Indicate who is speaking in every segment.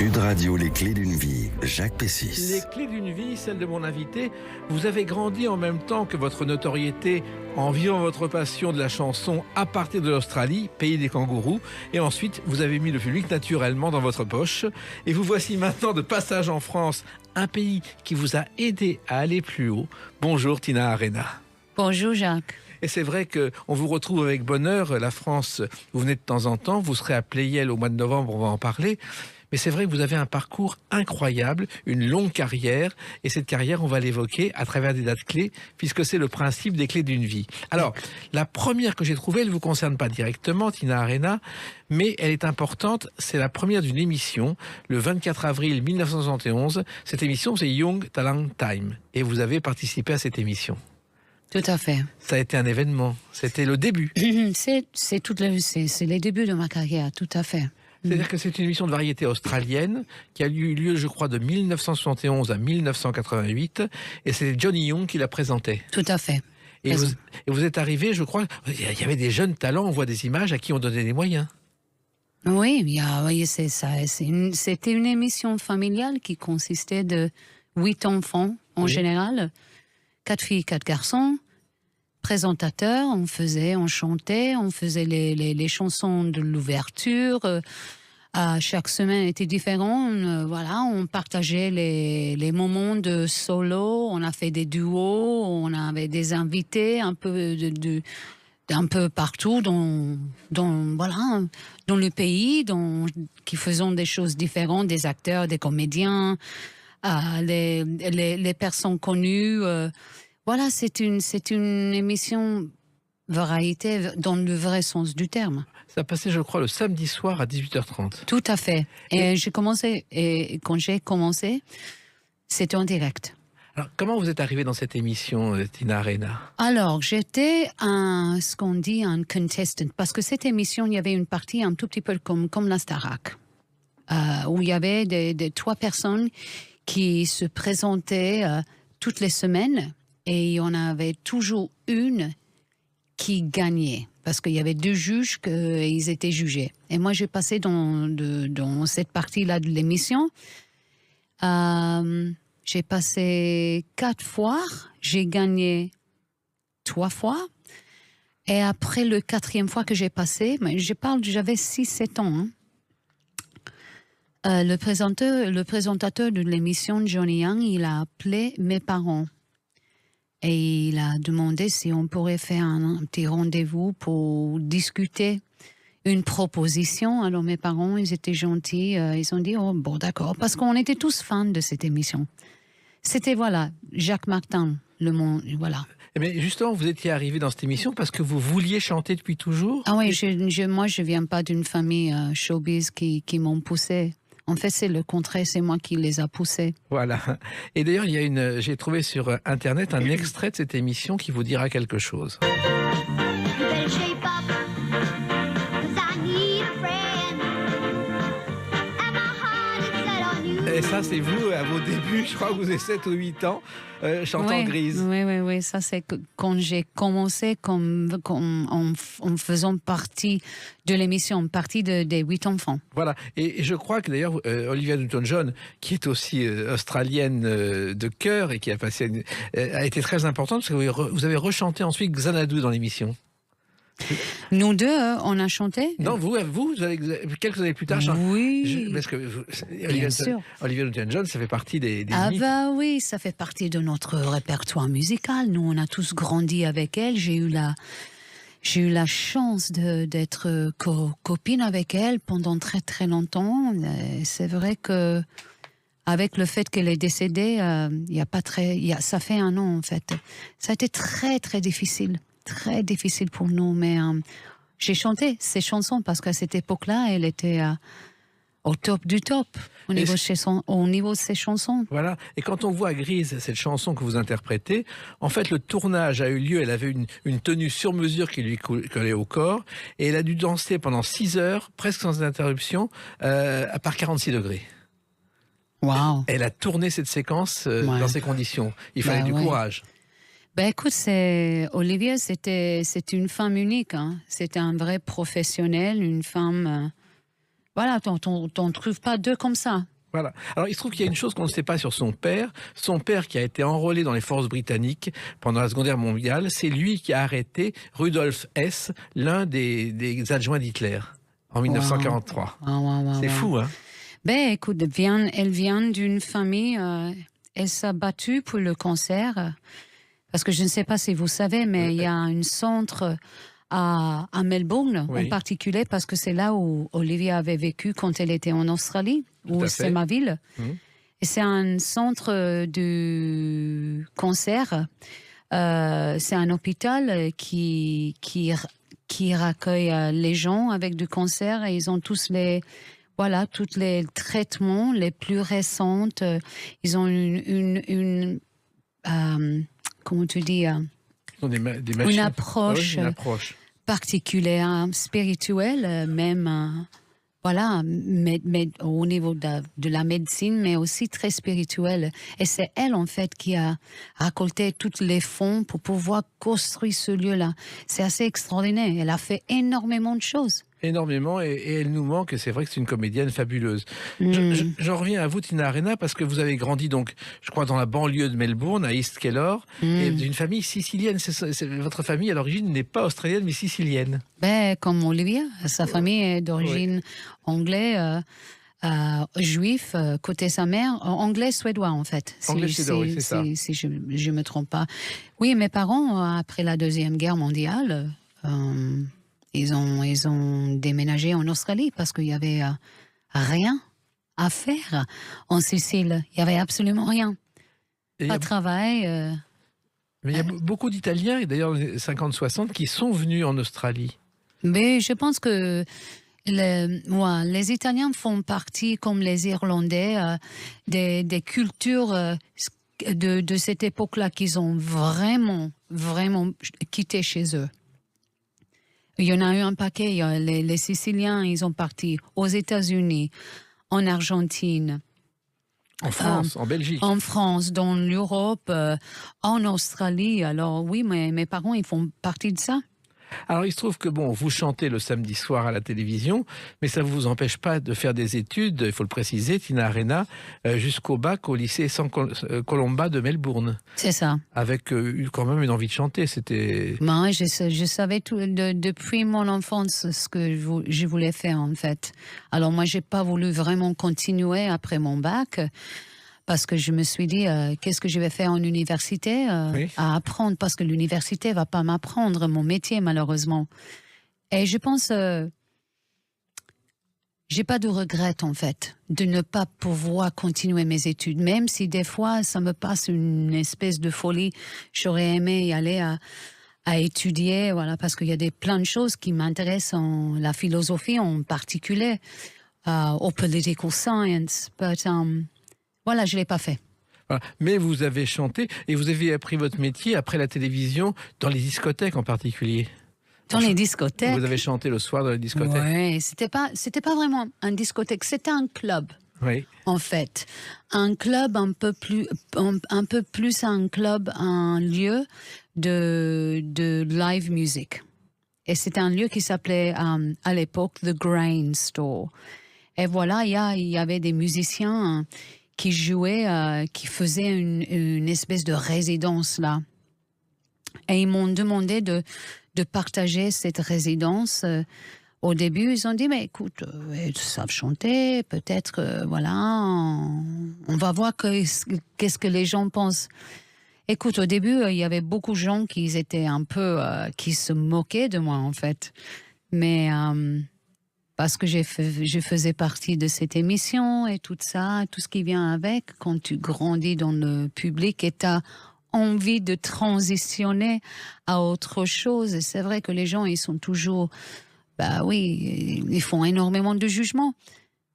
Speaker 1: Sud Radio, les clés d'une vie, Jacques Pessis.
Speaker 2: Les clés d'une vie, celle de mon invité. Vous avez grandi en même temps que votre notoriété en vivant votre passion de la chanson à partir de l'Australie, pays des kangourous. Et ensuite, vous avez mis le public naturellement dans votre poche. Et vous voici maintenant de passage en France, un pays qui vous a aidé à aller plus haut. Bonjour Tina Arena.
Speaker 3: Bonjour Jacques.
Speaker 2: Et c'est vrai qu'on vous retrouve avec bonheur. La France, vous venez de temps en temps. Vous serez à Pleyel au mois de novembre, on va en parler. Mais c'est vrai que vous avez un parcours incroyable, une longue carrière. Et cette carrière, on va l'évoquer à travers des dates clés, puisque c'est le principe des clés d'une vie. Alors, la première que j'ai trouvée, elle ne vous concerne pas directement, Tina Arena, mais elle est importante. C'est la première d'une émission, le 24 avril 1971. Cette émission, c'est Young Talent Time. Et vous avez participé à cette émission.
Speaker 3: Tout à fait.
Speaker 2: Ça a été un événement. C'était le début.
Speaker 3: C'est les débuts de ma carrière, tout à fait.
Speaker 2: C'est-à-dire que c'est une émission de variété australienne qui a eu lieu, je crois, de 1971 à 1988. Et c'est Johnny Young qui la présentait.
Speaker 3: Tout à fait.
Speaker 2: Et vous êtes arrivé, je crois, il y avait des jeunes talents, on voit des images à qui on donnait des moyens.
Speaker 3: Oui, c'est ça. C'était une émission familiale qui consistait de 8 enfants en général. 4 filles, 4 garçons, présentateurs, on chantait, on faisait les chansons de l'ouverture. Chaque semaine était différent. Voilà, on partageait les moments de solo, on a fait des duos, on avait des invités un peu d'un peu partout dans le pays, qui faisaient des choses différentes, des acteurs, des comédiens. Les personnes connues. Voilà, c'est une émission variété dans le vrai sens du terme.
Speaker 2: Ça passait, je crois, le samedi soir à 18h30.
Speaker 3: Tout à fait. Et quand j'ai commencé, c'était en direct.
Speaker 2: Alors, comment vous êtes arrivé dans cette émission, Tina Arena?
Speaker 3: Alors, j'étais ce qu'on dit un contestant, parce que cette émission, il y avait une partie un tout petit peu comme la Starac, où il y avait des 3 personnes qui se présentaient toutes les semaines, et il y en avait toujours une qui gagnait, parce qu'il y avait 2 juges qu'ils étaient jugés. Et moi, j'ai passé dans cette partie-là de l'émission. J'ai passé 4 fois, j'ai gagné 3 fois. Et après le 4e fois que j'ai passé, j'avais 6-7 ans, le présentateur de l'émission, Johnny Young, il a appelé mes parents et il a demandé si on pourrait faire un petit rendez-vous pour discuter une proposition. Alors mes parents, ils étaient gentils, ils ont dit oh bon d'accord, parce qu'on était tous fans de cette émission. C'était Jacques Martin, le monde, voilà.
Speaker 2: Mais justement, vous étiez arrivé dans cette émission parce que vous vouliez chanter depuis toujours?
Speaker 3: Ah oui, moi je viens pas d'une famille showbiz qui m'ont poussé. En fait, c'est le contraire, c'est moi qui les a poussés.
Speaker 2: Voilà. Et d'ailleurs, j'ai trouvé sur Internet un extrait de cette émission qui vous dira quelque chose. Et ça, c'est vous, à vos débuts, je crois que vous avez 7 ou 8 ans, chantant Grise.
Speaker 3: Oui, ça c'est quand j'ai commencé en faisant partie de l'émission, partie des 8 enfants.
Speaker 2: Voilà, et je crois que d'ailleurs, Olivia Newton-John, qui est aussi australienne de cœur et qui a été très importante, parce que vous avez rechanté ensuite Xanadu dans l'émission.
Speaker 3: Nous deux, on a chanté.
Speaker 2: Non, vous quelques années plus tard.
Speaker 3: Oui.
Speaker 2: Parce que Olivia Newton-John, ça fait partie des mythes.
Speaker 3: Oui, ça fait partie de notre répertoire musical. Nous, on a tous grandi avec elle. J'ai eu la chance d'être copine avec elle pendant très très longtemps. C'est vrai que avec le fait qu'elle est décédée, ça fait 1 an en fait. Ça a été très très difficile. Très difficile pour nous, mais j'ai chanté ces chansons parce qu'à cette époque-là, elle était au top du top au niveau de ses chansons.
Speaker 2: Voilà, et quand on voit Grise, cette chanson que vous interprétez, en fait, le tournage a eu lieu, elle avait une tenue sur mesure qui lui collait au corps, et elle a dû danser pendant 6 heures, presque sans interruption, par 46 degrés.
Speaker 3: Wow.
Speaker 2: Elle a tourné cette séquence dans ces conditions. Il fallait du courage.
Speaker 3: Écoute, Olivia, c'est une femme unique. C'était un vrai professionnel, une femme Voilà, t'en trouves pas deux comme ça.
Speaker 2: Voilà. Alors, il se trouve qu'il y a une chose qu'on ne sait pas sur son père. Son père, qui a été enrôlé dans les forces britanniques pendant la Seconde Guerre mondiale, c'est lui qui a arrêté Rudolf Hess, l'un des adjoints d'Hitler, en 1943. C'est fou, hein?
Speaker 3: Ben, écoute, elle vient d'une famille, elle s'est battue pour le cancer, parce que je ne sais pas si vous savez, mais il y a un centre à Melbourne, en particulier, parce que c'est là où Olivia avait vécu quand elle était en Australie, où c'est ma ville. Et c'est un centre du cancer. C'est un hôpital qui recueille les gens avec du cancer, et ils ont tous tous les traitements les plus récents. Ils ont une comment tu dis, une approche, particulière, spirituelle, même, mais au niveau de la médecine, mais aussi très spirituelle. Et c'est elle, en fait, qui a récolté tous les fonds pour pouvoir construire ce lieu-là. C'est assez extraordinaire. Elle a fait énormément de choses.
Speaker 2: Énormément, et elle nous manque, et c'est vrai que c'est une comédienne fabuleuse. J'en reviens à vous, Tina Arena, parce que vous avez grandi, donc, je crois, dans la banlieue de Melbourne, à East Kellor, et d'une famille sicilienne. Votre famille, à l'origine, n'est pas australienne, mais sicilienne.
Speaker 3: Ben, comme Olivia, sa famille est d'origine anglaise, juif, côté sa mère, anglais-suédois, en fait.
Speaker 2: Anglais-suédois, c'est ça.
Speaker 3: Si je ne me trompe pas. Oui, mes parents, après la Deuxième Guerre mondiale, ils ont déménagé en Australie parce qu'il y avait rien à faire en Sicile. Il y avait absolument rien. Pas de travail.
Speaker 2: Mais il y a beaucoup d'Italiens, et d'ailleurs les 50-60, qui sont venus en Australie.
Speaker 3: Mais je pense que les Italiens font partie, comme les Irlandais, des cultures de cette époque-là qu'ils ont vraiment, vraiment quitté chez eux. Il y en a eu un paquet. Les Siciliens, ils ont parti aux États-Unis, en Argentine.
Speaker 2: En France, en Belgique.
Speaker 3: En France, dans l'Europe, en Australie. Alors oui, mes parents, ils font partie de ça.
Speaker 2: Alors il se trouve que vous chantez le samedi soir à la télévision, mais ça ne vous empêche pas de faire des études, il faut le préciser, Tina Arena, jusqu'au bac au lycée San Colomba de Melbourne.
Speaker 3: C'est ça.
Speaker 2: Avec quand même une envie de chanter, c'était...
Speaker 3: Moi, je savais depuis mon enfance ce que je voulais faire, en fait. Alors moi, j'ai pas voulu vraiment continuer après mon bac, parce que je me suis dit, qu'est-ce que je vais faire en université à apprendre, parce que l'université va pas m'apprendre mon métier, malheureusement. Et je pense, j'ai pas de regret, en fait, de ne pas pouvoir continuer mes études, même si des fois, ça me passe une espèce de folie. J'aurais aimé y aller à étudier, voilà, parce qu'il y a plein de choses qui m'intéressent, la philosophie en particulier, au political science, but... Voilà, je ne l'ai pas fait.
Speaker 2: Voilà. Mais vous avez chanté et vous avez appris votre métier après la télévision, dans les discothèques en particulier.
Speaker 3: Dans les discothèques.
Speaker 2: Vous avez chanté le soir dans les discothèques.
Speaker 3: Oui, c'était pas vraiment un discothèque, c'était un club.
Speaker 2: Oui.
Speaker 3: En fait, un club un peu plus un club, un lieu de live music. Et c'était un lieu qui s'appelait à l'époque The Grain Store. Et voilà, il y avait des musiciens qui jouaient, qui faisaient une espèce de résidence là. Et ils m'ont demandé de partager cette résidence. Au début, ils ont dit, mais écoute, ils savent chanter, peut-être, voilà, on va voir qu'est-ce que les gens pensent. Écoute, au début, il y avait beaucoup de gens qui étaient un peu, qui se moquaient de moi, en fait. Mais parce que je faisais partie de cette émission et tout ça, tout ce qui vient avec, quand tu grandis dans le public et tu as envie de transitionner à autre chose. Et c'est vrai que les gens, ils sont toujours, bah oui, ils font énormément de jugements.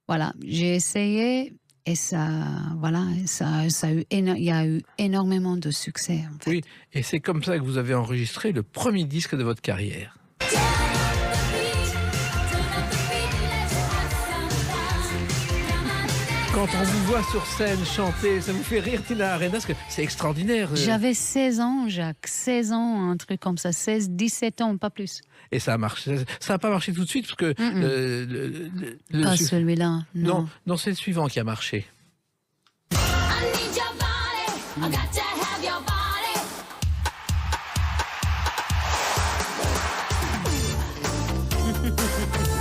Speaker 3: Voilà, j'ai essayé et ça, voilà, il y a eu énormément de succès. En fait.
Speaker 2: Oui, et c'est comme ça que vous avez enregistré le premier disque de votre carrière. Quand on vous voit sur scène chanter, ça vous fait rire, Tina Arena, parce que c'est extraordinaire.
Speaker 3: J'avais 16 ans, Jacques, 16 ans, un truc comme ça, 16, 17 ans, pas plus.
Speaker 2: Et ça a marché. Ça n'a pas marché tout de suite, parce que...
Speaker 3: Pas celui-là, non.
Speaker 2: Non, c'est le suivant qui a marché.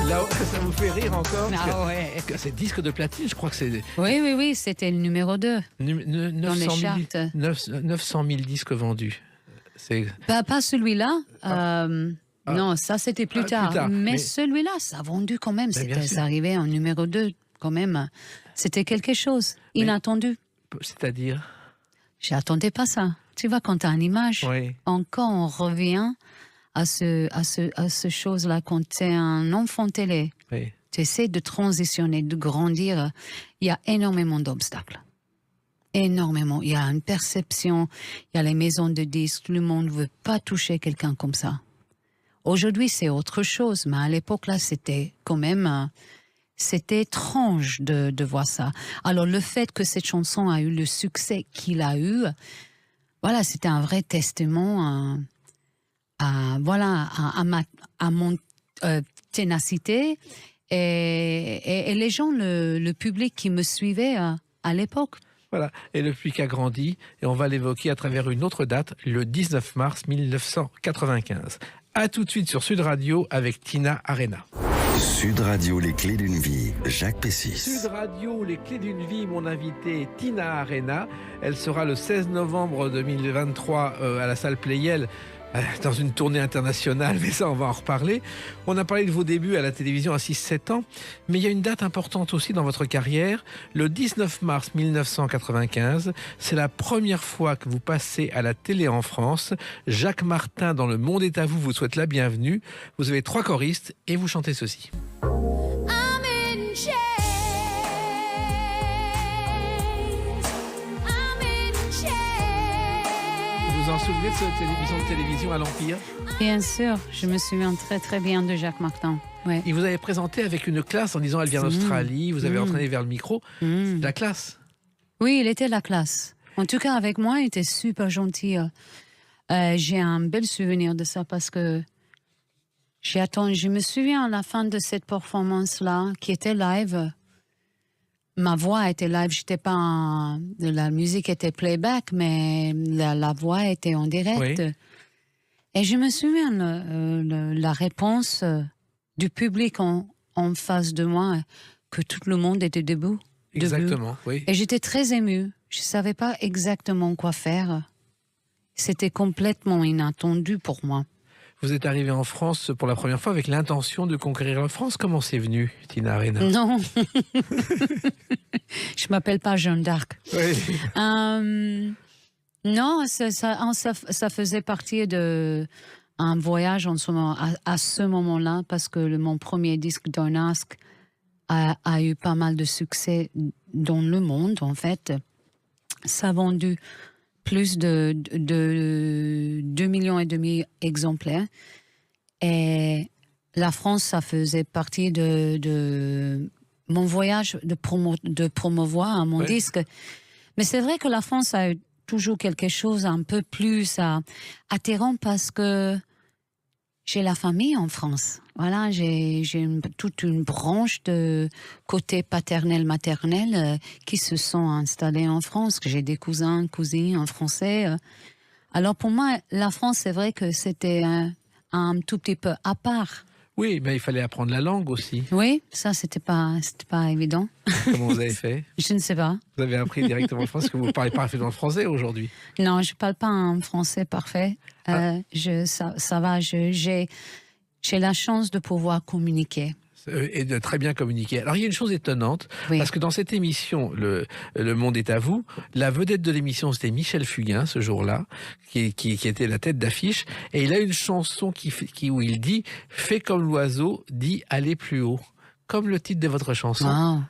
Speaker 2: Là, ça vous fait rire encore
Speaker 3: ouais.
Speaker 2: C'est disque de platine, je crois que c'est...
Speaker 3: Oui, c'était le numéro 2
Speaker 2: dans
Speaker 3: les charts.
Speaker 2: 900 000 disques vendus.
Speaker 3: Pas celui-là. Non, ça c'était plus tard. Mais celui-là, ça a vendu quand même. Ça arrivait en numéro 2 quand même. C'était quelque chose inattendu.
Speaker 2: C'est-à-dire?
Speaker 3: J'attendais pas ça. Tu vois, quand tu as une image, encore on revient à ce chose-là, quand tu es un enfant télé, tu essaies de transitionner, de grandir, il y a énormément d'obstacles. Énormément. Il y a une perception, il y a les maisons de disques, tout le monde ne veut pas toucher quelqu'un comme ça. Aujourd'hui, c'est autre chose, mais à l'époque, là, c'était quand même... C'était étrange de voir ça. Alors, le fait que cette chanson a eu le succès qu'il a eu, voilà, c'était un vrai testament à mon ténacité et les gens, le public qui me suivait à l'époque.
Speaker 2: Voilà, et le public a grandi, et on va l'évoquer à travers une autre date, le 19 mars 1995. A tout de suite sur Sud Radio avec Tina Arena.
Speaker 1: Sud Radio, les clés d'une vie, Jacques Pessis.
Speaker 2: Sud Radio, les clés d'une vie, mon invité est Tina Arena. Elle sera le 16 novembre 2023 à la salle Playel, dans une tournée internationale, mais ça on va en reparler. On a parlé de vos débuts à la télévision à 6-7 ans, mais il y a une date importante aussi dans votre carrière. Le 19 mars 1995, c'est la première fois que vous passez à la télé en France. Jacques Martin dans Le Monde est à vous souhaite la bienvenue. Vous avez 3 choristes et vous chantez ceci. Vous vous en souvenez de cette émission de télévision à l'Empire?
Speaker 3: Bien sûr, je me souviens très très bien de Jacques Martin. Ouais.
Speaker 2: Il vous avait présenté avec une classe en disant elle vient d'Australie, vous avez entraîné vers le micro. La classe.
Speaker 3: Oui, il était la classe. En tout cas, avec moi, il était super gentil. J'ai un bel souvenir de ça parce que je me souviens à la fin de cette performance-là, qui était live. Ma voix était live, la musique était playback, mais la voix était en direct. Oui. Et je me souviens la réponse du public en face de moi, que tout le monde était debout.
Speaker 2: Exactement, oui.
Speaker 3: Et j'étais très émue. Je ne savais pas exactement quoi faire. C'était complètement inattendu pour moi.
Speaker 2: Vous êtes arrivée en France pour la première fois avec l'intention de conquérir la France. Comment c'est venu, Tina Arena?
Speaker 3: Non. Je m'appelle pas Jeanne d'Arc.
Speaker 2: Oui.
Speaker 3: Non, ça faisait partie d'un voyage à ce moment-là, parce que mon premier disque, Don't Ask, a eu pas mal de succès dans le monde, en fait. Ça a vendu plus de 2,5 millions d'exemplaires. Et la France, ça faisait partie de mon voyage de promouvoir mon disque. Mais c'est vrai que la France a eu toujours quelque chose un peu plus attirant parce que j'ai la famille en France. Voilà, j'ai toute une branche de côté paternel-maternel qui se sont installés en France. J'ai des cousins, cousines en français. Alors pour moi, la France, c'est vrai que c'était un tout petit peu à part.
Speaker 2: Oui, mais il fallait apprendre la langue aussi.
Speaker 3: Oui, ça, c'était pas évident.
Speaker 2: Comment vous avez fait?
Speaker 3: Je ne sais pas.
Speaker 2: Vous avez appris directement le français, parce que vous parlez parfaitement le français aujourd'hui.
Speaker 3: Non, je parle pas un français parfait. Ça va, j'ai la chance de pouvoir communiquer.
Speaker 2: Et de très bien communiquer. Alors il y a une chose étonnante, parce que dans cette émission, le Monde est à vous, la vedette de l'émission c'était Michel Fugain ce jour-là, qui était la tête d'affiche, et il a une chanson où il dit « Fais comme l'oiseau, dit allez plus haut », comme le titre de votre chanson.
Speaker 3: Wow.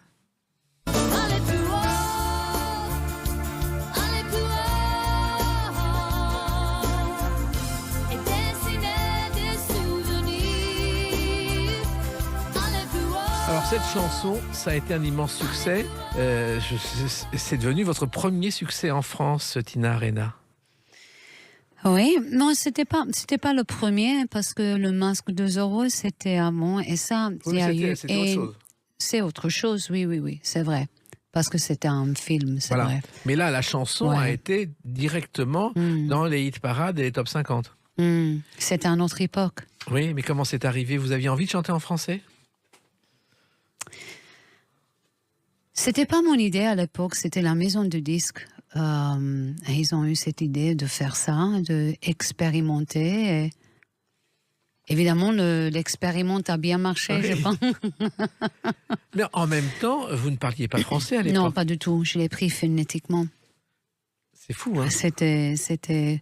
Speaker 2: Alors Alors cette chanson, ça a été un immense succès. C'est devenu votre premier succès en France, Tina Arena.
Speaker 3: Oui, non, c'était pas le premier parce que le Masque de Zorro c'était avant et ça,
Speaker 2: Oui,
Speaker 3: il y a eu
Speaker 2: c'était autre chose.
Speaker 3: C'est autre chose, oui, c'est vrai. Parce que c'était un film, c'est
Speaker 2: Voilà.
Speaker 3: vrai.
Speaker 2: Mais là, la chanson a été directement dans les hit parades et les top 50.
Speaker 3: C'était une autre époque.
Speaker 2: Oui, mais comment c'est arrivé? Vous aviez envie de chanter en français?
Speaker 3: C'était pas mon idée à l'époque, c'était la maison de disques. Ils ont eu cette idée de faire ça, de expérimenter. Et évidemment, l'expériment a bien marché, je pense.
Speaker 2: Mais en même temps, vous ne parliez pas français à l'époque.
Speaker 3: Non, pas du tout. Je l'ai pris phonétiquement.
Speaker 2: C'est fou, hein?
Speaker 3: C'était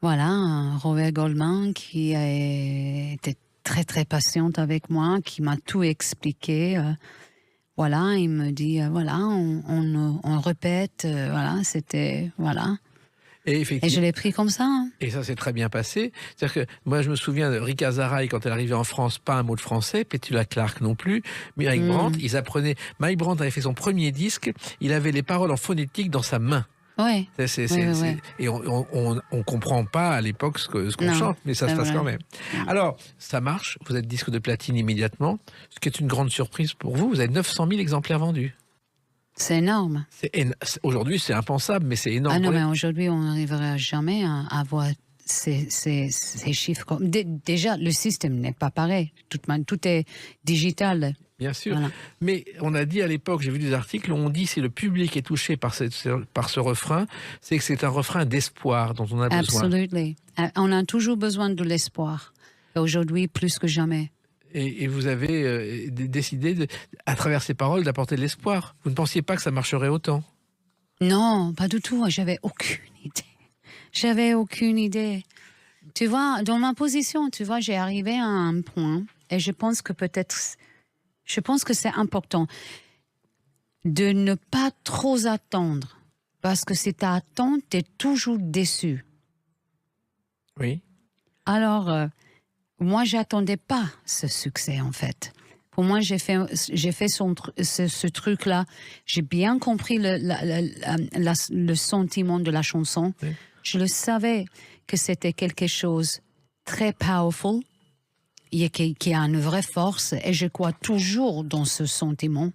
Speaker 3: voilà, Robert Goldman qui était très très patiente avec moi, qui m'a tout expliqué. Voilà, il me dit voilà, on répète. Voilà, c'était voilà.
Speaker 2: Et
Speaker 3: je l'ai pris comme ça. Hein.
Speaker 2: Et ça s'est très bien passé. C'est-à-dire que moi, je me souviens de Rika Zaraï, quand elle arrivait en France, pas un mot de français, Petula Clark non plus, Mike Brandt, ils apprenaient. Mike Brandt avait fait son premier disque, il avait les paroles en phonétique dans sa main.
Speaker 3: Ouais.
Speaker 2: Et on comprend pas à l'époque ce qu'on chante, mais ça se passe quand même. Alors, ça marche, vous êtes disque de platine immédiatement, ce qui est une grande surprise pour vous. Vous avez 900 000 exemplaires vendus.
Speaker 3: C'est énorme.
Speaker 2: Aujourd'hui, c'est impensable, mais c'est énorme.
Speaker 3: Ah non, mais aujourd'hui, on n'arrivera jamais à avoir ces chiffres. Déjà, le système n'est pas pareil. Tout est digital.
Speaker 2: Bien sûr.
Speaker 3: Voilà.
Speaker 2: Mais on a dit à l'époque, j'ai vu des articles où on dit si le public est touché par ce refrain, c'est que c'est un refrain d'espoir dont on a besoin.
Speaker 3: Absolument. On a toujours besoin de l'espoir. Aujourd'hui, plus que jamais.
Speaker 2: Et vous avez décidé, à travers ces paroles, d'apporter de l'espoir. Vous ne pensiez pas que ça marcherait autant?
Speaker 3: Non, pas du tout. J'avais aucune idée. Tu vois, dans ma position, j'ai arrivé à un point, et je pense que c'est important de ne pas trop attendre. Parce que si tu attends, tu es toujours déçu.
Speaker 2: Oui.
Speaker 3: Alors, moi, j'attendais pas ce succès, en fait. Pour moi, j'ai fait ce truc-là. J'ai bien compris le sentiment de la chanson. Oui. Je le savais que c'était quelque chose très powerful, qui a une vraie force, et je crois toujours dans ce sentiment.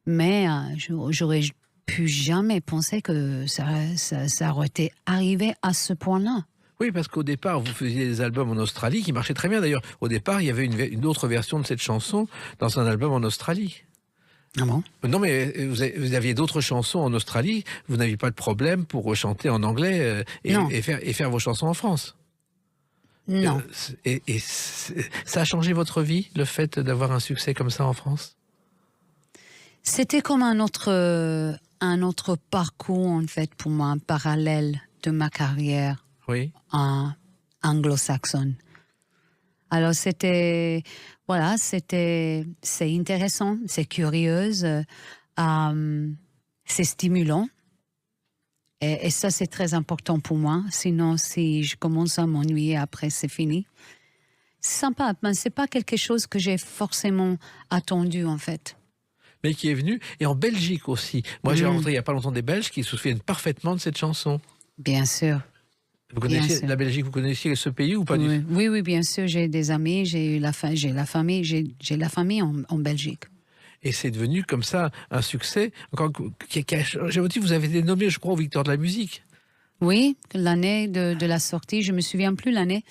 Speaker 3: Mais j'aurais pu jamais penser que ça aurait été arrivé à ce point-là.
Speaker 2: Oui, parce qu'au départ, vous faisiez des albums en Australie qui marchaient très bien. D'ailleurs, au départ, il y avait une autre version de cette chanson dans un album en Australie.
Speaker 3: Ah bon?
Speaker 2: Non, mais vous aviez d'autres chansons en Australie. Vous n'aviez pas de problème pour chanter en anglais et faire vos chansons en France.
Speaker 3: Non.
Speaker 2: Ça a changé votre vie, le fait d'avoir un succès comme ça en France?
Speaker 3: C'était comme un autre parcours, en fait, pour moi, parallèle de ma carrière.
Speaker 2: Oui.
Speaker 3: Anglo-saxonne. Alors c'est intéressant, c'est curieuse, c'est stimulant. Et ça, c'est très important pour moi. Sinon, si je commence à m'ennuyer après, c'est fini. C'est sympa, mais c'est pas quelque chose que j'ai forcément attendu, en fait.
Speaker 2: Mais qui est venu, et en Belgique aussi. Moi, j'ai rencontré il n'y a pas longtemps des Belges qui se souviennent parfaitement de cette chanson.
Speaker 3: Bien sûr.
Speaker 2: Vous connaissiez la Belgique, vous connaissiez ce pays ou pas du tout?
Speaker 3: Oui, bien sûr. J'ai des amis, j'ai la famille en Belgique.
Speaker 2: Et c'est devenu comme ça un succès. J'ai dit, vous avez été nommé, je crois, aux Victoires de la musique. Oui,
Speaker 3: l'année de la sortie, je me souviens plus l'année.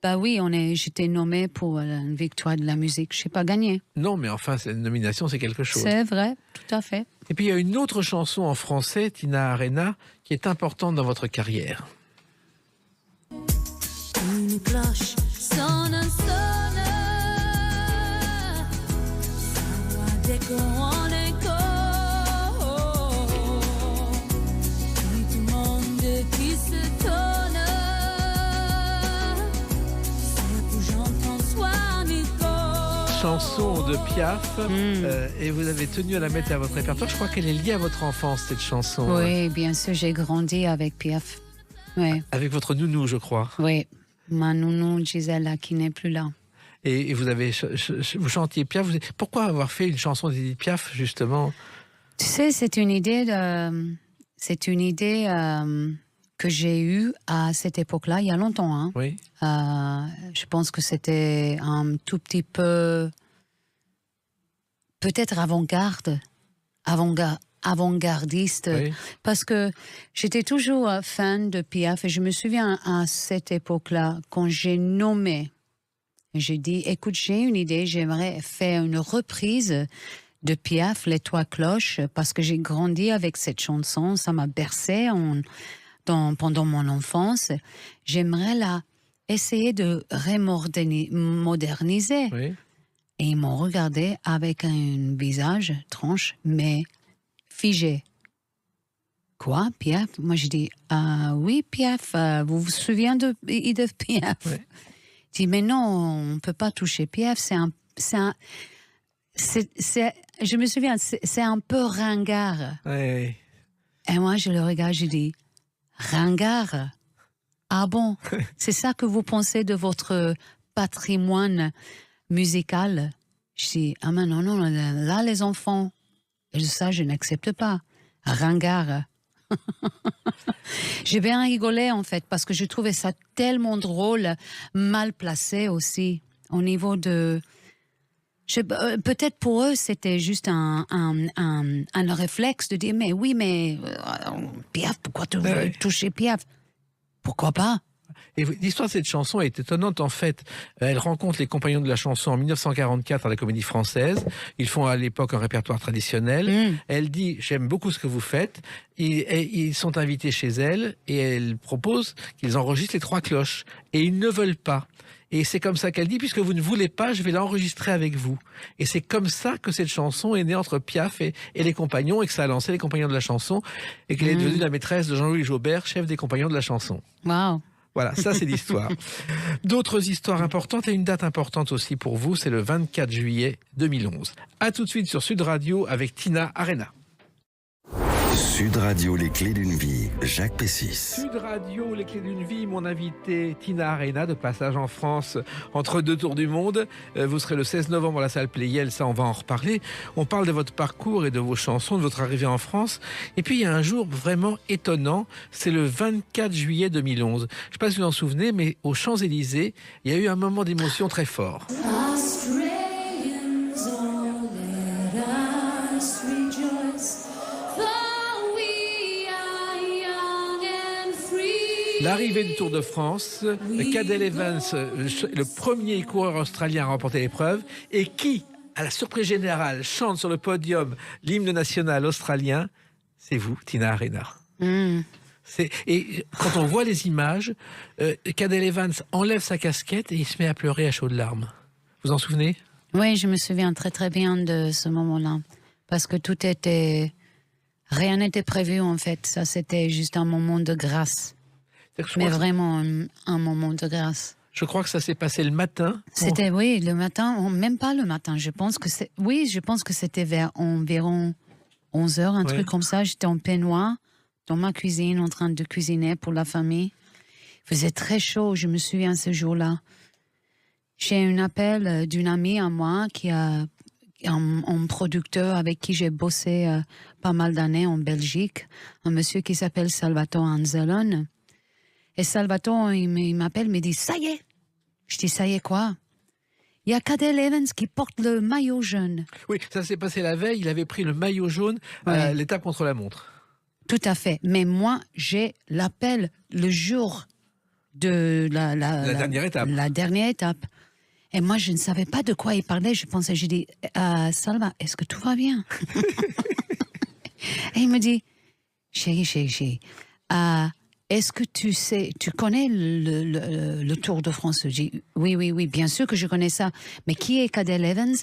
Speaker 3: Bah oui, j'étais nommée pour une victoire de la musique. Je n'ai pas gagné.
Speaker 2: Non, mais enfin, cette nomination, c'est quelque chose.
Speaker 3: C'est vrai, tout à fait.
Speaker 2: Et puis il y a une autre chanson en français, Tina Arena, qui est importante dans votre carrière.
Speaker 4: Une cloche sonne, sonne, sa voix d'écho en écho, tout le monde qui se tonne, c'est pour Jean-François Nico.
Speaker 2: Chanson de Piaf, et vous avez tenu à la mettre à votre répertoire. Je crois qu'elle est liée à votre enfance, cette chanson.
Speaker 3: Oui, bien sûr, j'ai grandi avec Piaf. Ouais.
Speaker 2: Avec votre nounou, je crois.
Speaker 3: Oui. Ma nounou Gisela qui n'est plus là.
Speaker 2: Et vous avez vous chantiez Piaf. Pourquoi avoir fait une chanson d'Edith Piaf, justement?
Speaker 3: Tu sais, c'est une idée que j'ai eue à cette époque-là, il y a longtemps. Hein.
Speaker 2: Oui.
Speaker 3: Je pense que c'était un tout petit peu, peut-être avant-gardiste,
Speaker 2: Oui.
Speaker 3: parce que j'étais toujours fan de Piaf et je me souviens à cette époque-là, quand j'ai nommé, j'ai dit, écoute, j'ai une idée, j'aimerais faire une reprise de Piaf, Les Trois Cloches, parce que j'ai grandi avec cette chanson, ça m'a bercé pendant mon enfance. J'aimerais essayer de moderniser.
Speaker 2: Oui.
Speaker 3: Et ils m'ont regardé avec un visage tranche, mais figé. Quoi, Piaf? Moi, je dis, oui, Piaf, vous vous souvenez de Piaf?
Speaker 2: Oui.
Speaker 3: Je dis, mais non, on ne peut pas toucher Piaf, je me souviens, c'est un peu ringard.
Speaker 2: Oui.
Speaker 3: Et moi, je le regarde, je dis, ringard? Ah bon? C'est ça que vous pensez de votre patrimoine musical? Je dis, ah mais non, là, les enfants, ça, je n'accepte pas. Ringard. J'ai bien rigolé, en fait, parce que je trouvais ça tellement drôle, mal placé aussi, au niveau de... peut-être pour eux, c'était juste un réflexe de dire, mais oui, Piaf, pourquoi tu veux toucher Piaf? Pourquoi pas?
Speaker 2: Et l'histoire de cette chanson est étonnante, en fait. Elle rencontre les compagnons de la chanson en 1944 à la Comédie Française. Ils font à l'époque un répertoire traditionnel. Elle dit, j'aime beaucoup ce que vous faites. Ils sont invités chez elle et elle propose qu'ils enregistrent les Trois Cloches. Et ils ne veulent pas. Et c'est comme ça qu'elle dit, puisque vous ne voulez pas, je vais l'enregistrer avec vous. Et c'est comme ça que cette chanson est née entre Piaf et les compagnons, et que ça a lancé les compagnons de la chanson, et qu'elle est devenue la maîtresse de Jean-Louis Jaubert, chef des compagnons de la chanson.
Speaker 3: Waouh!
Speaker 2: Voilà, ça c'est l'histoire. D'autres histoires importantes et une date importante aussi pour vous, c'est le 24 juillet 2011. A tout de suite sur Sud Radio avec Tina Arena.
Speaker 1: Sud Radio, les clés d'une vie, Jacques Pessis.
Speaker 2: Sud Radio, les clés d'une vie, mon invité Tina Arena, de passage en France entre deux tours du monde. Vous serez le 16 novembre à la salle Playel, ça on va en reparler. On parle de votre parcours et de vos chansons, de votre arrivée en France. Et puis il y a un jour vraiment étonnant, c'est le 24 juillet 2011. Je ne sais pas si vous vous en souvenez, mais aux Champs-Élysées, il y a eu un moment d'émotion très fort.
Speaker 4: Australians, all let us rejoice, for we are young and free.
Speaker 2: L'arrivée du Tour de France, Cadel Evans, le premier coureur australien à remporter l'épreuve, et qui, à la surprise générale, chante sur le podium l'hymne national australien, c'est vous, Tina Arena. Et quand on voit les images, Cadel Evans enlève sa casquette et il se met à pleurer à chaudes larmes. Vous en souvenez?
Speaker 3: Oui, je me souviens très très bien de ce moment-là. Parce que rien n'était prévu en fait. Ça, c'était juste un moment de grâce. Mais vraiment un moment de grâce.
Speaker 2: Je crois que ça s'est passé le matin.
Speaker 3: C'était, oui, le matin, même pas le matin. Je pense que c'était vers environ 11h, un truc comme ça. J'étais en peignoir, dans ma cuisine, en train de cuisiner pour la famille. Il faisait très chaud, je me souviens, ce jour-là. J'ai un appel d'une amie à moi qui a un producteur avec qui j'ai bossé pas mal d'années en Belgique, un monsieur qui s'appelle Salvatore Anzalone. Et Salvatore, il m'appelle, il me dit « Ça y est !» Je dis « Ça y est quoi ?» Il y a Cadel Evans qui porte le maillot jaune.
Speaker 2: Oui, ça s'est passé la veille, il avait pris le maillot jaune à l'étape contre la montre.
Speaker 3: Tout à fait. Mais moi, j'ai l'appel le jour de la
Speaker 2: dernière étape.
Speaker 3: La dernière étape. Et moi, je ne savais pas de quoi il parlait. Je pensais, j'ai dit, Salva, est-ce que tout va bien? Et il me dit, chérie, est-ce que tu connais le Tour de France? J'ai dit, oui, bien sûr que je connais ça. Mais qui est Cadel Evans?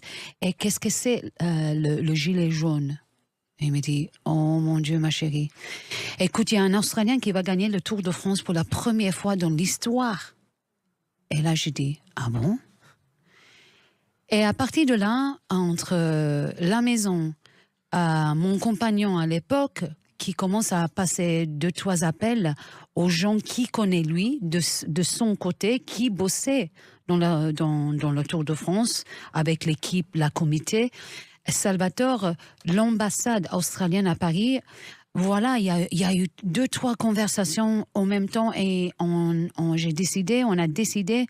Speaker 3: Et qu'est-ce que c'est le gilet jaune? Et il me dit, oh mon Dieu, ma chérie. Écoute, il y a un Australien qui va gagner le Tour de France pour la première fois dans l'histoire. Et là, j'ai dit, ah bon? Et à partir de là, entre la maison, mon compagnon à l'époque, qui commence à passer 2-3 appels aux gens qui connaissent lui, de son côté, qui bossaient dans le Tour de France avec l'équipe, la comité. Salvatore, l'ambassade australienne à Paris, voilà, il y a eu 2-3 conversations en même temps et on a décidé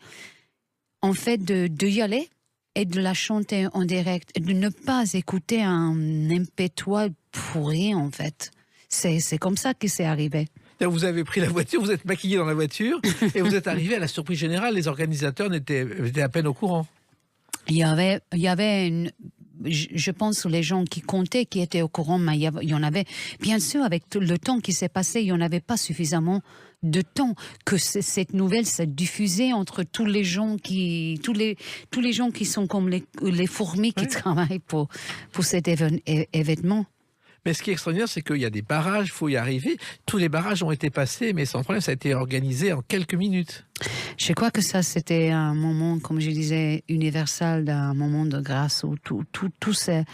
Speaker 3: en fait de y aller et de la chanter en direct, et de ne pas écouter un MP3 pourri en fait. C'est comme ça que c'est arrivé.
Speaker 2: Vous avez pris la voiture, vous êtes maquillé dans la voiture et vous êtes arrivé à la surprise générale. Les organisateurs étaient à peine au courant.
Speaker 3: Il y avait je pense les gens qui comptaient, qui étaient au courant, mais il y en avait, bien sûr, avec tout le temps qui s'est passé, il n'y en avait pas suffisamment de temps que cette nouvelle s'est diffusée entre tous les gens qui sont comme les fourmis qui travaillent pour cet événement.
Speaker 2: Mais ce qui est extraordinaire, c'est qu'il y a des barrages, il faut y arriver. Tous les barrages ont été passés, mais sans problème, ça a été organisé en quelques minutes.
Speaker 3: Je crois que ça, c'était un moment, comme je disais, universel, un moment de grâce où tout s'est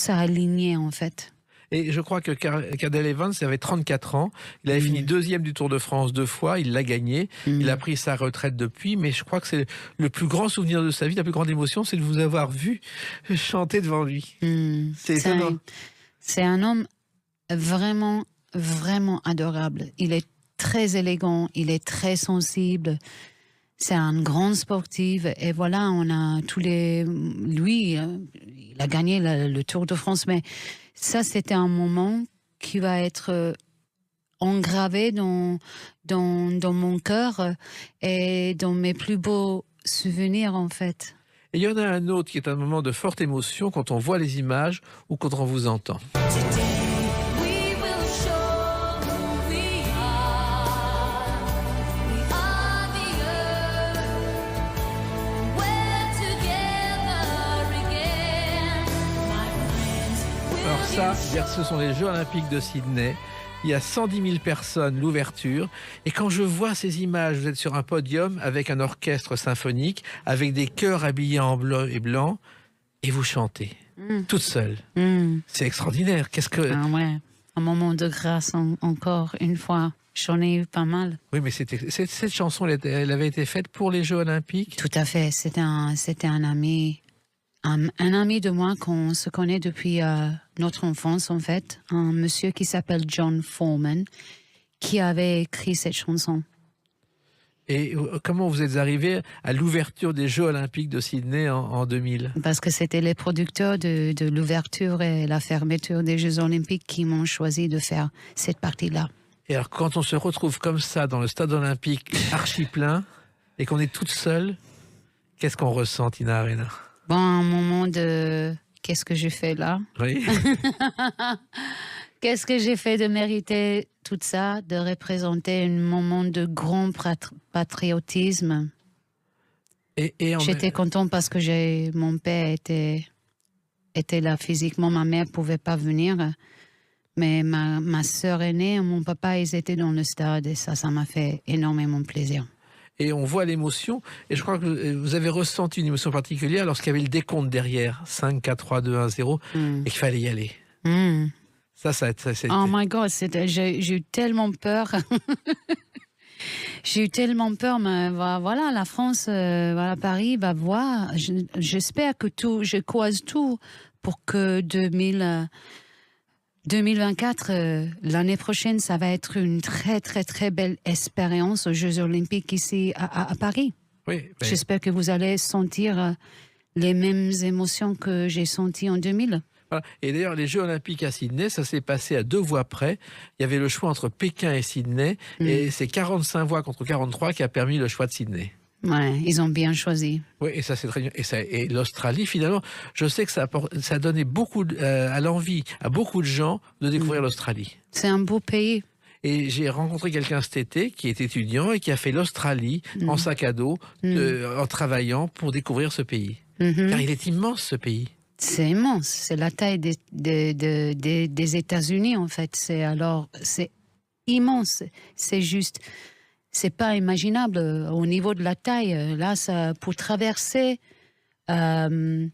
Speaker 3: aligné, en fait.
Speaker 2: Et je crois que Cadel Evans avait 34 ans. Il avait fini 2e du Tour de France 2 fois. Il l'a gagné. Il a pris sa retraite depuis. Mais je crois que c'est le plus grand souvenir de sa vie, la plus grande émotion, c'est de vous avoir vu chanter devant lui. C'est étonnant.
Speaker 3: C'est un homme vraiment, vraiment adorable. Il est très élégant, il est très sensible. C'est un grand sportif. Et voilà, on a lui, il a gagné le Tour de France. Mais ça, c'était un moment qui va être engravé dans mon cœur et dans mes plus beaux souvenirs, en fait.
Speaker 2: Et il y en a un autre qui est un moment de forte émotion quand on voit les images ou quand on vous entend. Alors ça, ce sont les Jeux Olympiques de Sydney. Il y a 110 000 personnes, l'ouverture. Et quand je vois ces images, vous êtes sur un podium avec un orchestre symphonique, avec des chœurs habillés en bleu et blanc, et vous chantez, toute seule. C'est extraordinaire.
Speaker 3: Ah ouais, un moment de grâce encore une fois. J'en ai eu pas mal.
Speaker 2: Oui, mais cette chanson, elle avait été faite pour les Jeux Olympiques.
Speaker 3: Tout à fait. C'était un ami. Un ami de moi qu'on se connaît depuis notre enfance, en fait. Un monsieur qui s'appelle John Foreman, qui avait écrit cette chanson.
Speaker 2: Et comment vous êtes arrivé à l'ouverture des Jeux Olympiques de Sydney en 2000 ?
Speaker 3: Parce que c'était les producteurs de l'ouverture et la fermeture des Jeux Olympiques qui m'ont choisi de faire cette partie-là. Et
Speaker 2: alors, quand on se retrouve comme ça dans le stade olympique archi plein et qu'on est toute seule, qu'est-ce qu'on ressent, Tina Arena ?
Speaker 3: Bon, un moment de qu'est-ce que j'ai fait là ?
Speaker 2: Oui.
Speaker 3: Qu'est-ce que j'ai fait de mériter tout ça, de représenter un moment de grand patriotisme. J'étais contente parce que mon père était là physiquement, ma mère ne pouvait pas venir. Mais ma sœur aînée et mon papa, ils étaient dans le stade et ça m'a fait énormément plaisir.
Speaker 2: Et on voit l'émotion. Et je crois que vous avez ressenti une émotion particulière lorsqu'il y avait le décompte derrière. 5, 4, 3, 2, 1, 0. Et qu'il fallait y aller. Ça
Speaker 3: oh my God, j'ai eu tellement peur. J'ai eu tellement peur. Mais voilà, la France, voilà, Paris va voir. J'espère que je croise tout pour que 2024, l'année prochaine, ça va être une très, très, très belle expérience aux Jeux Olympiques ici à Paris.
Speaker 2: Oui,
Speaker 3: j'espère que vous allez sentir les mêmes émotions que j'ai senties en 2000.
Speaker 2: Voilà. Et d'ailleurs, les Jeux Olympiques à Sydney, ça s'est passé à 2 voix près. Il y avait le choix entre Pékin et Sydney. Et c'est 45 voix contre 43 qui a permis le choix de Sydney.
Speaker 3: Ouais, ils ont bien choisi.
Speaker 2: Oui, et ça c'est très bien. Et l'Australie, finalement, je sais que ça a donné beaucoup à l'envie à beaucoup de gens de découvrir l'Australie.
Speaker 3: C'est un beau pays.
Speaker 2: Et j'ai rencontré quelqu'un cet été qui est étudiant et qui a fait l'Australie en sac à dos, en travaillant pour découvrir ce pays. Car il est immense, ce pays.
Speaker 3: C'est immense. C'est la taille des États-Unis, en fait. C'est immense. C'est juste... C'est pas imaginable au niveau de la taille. Là, pour traverser le